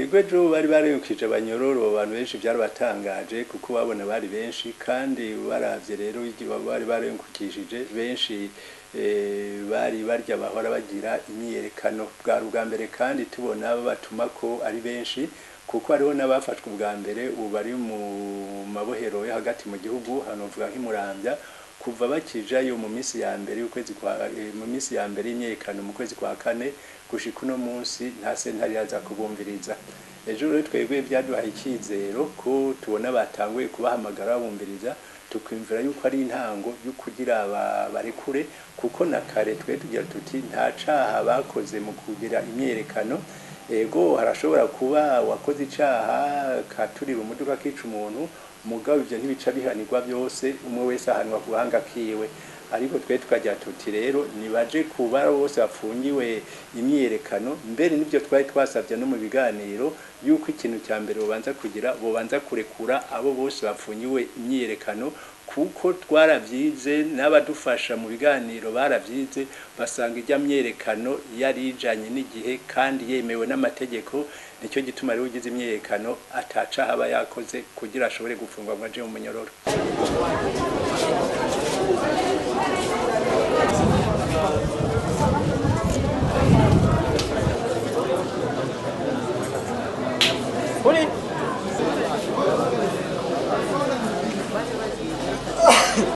Igwejo bari bariyukije abanyororo abantu benshi byarabatangaje kuko babona bari benshi kandi baravye rero bari bariyukishije benshi bari barya bahora bagira imyerekano bwa mbere kandi tubona batuma ko ari benshi kuko hariho n'abafashwe ubwa mbere ubu bari mu mabohero yo hagati mu gihugu hanovuga nk'Imuramvya kuva bakijayo mu minsi ya mbere y'ukwezi kwa mu minsi ya mbere y'imyerekano mu kwezi kwa kane gushika uno munsi nta sentare yaza kubumviriza ejo rero twebwe byaduhaye ikizero ko tubona batanguye kubahamagara babumviriza tukwimvira yuko ari intango yo kugira barekure kuko na kare twe tugira tuti nta caha bakoze mu kugira imyerekano ego harashobora kuba wakoze icaha katurira umuduga kica umuntu mugabo ivyo ntibica bihanirwa byose umwe wese ahanwa kuhanga kiwe ariko twe tukajya tuti rero nibaje kuba bose bafungiwe imyerekano mbere nivyo twari twasavye no mu biganiro yuko ikintu cya mbere bobanza kurekura abo bose bafungiwe imyerekano kuko twaravyize n'abadufasha mu biganiro baravyize basanga ijya myerekano yarijanye n'igihe kandi yemewe n'amategeko nicyo gituma rero ugize imyerekano ataca haba yakoze kugira ashobore gufungwa ngo aje mu munyororo.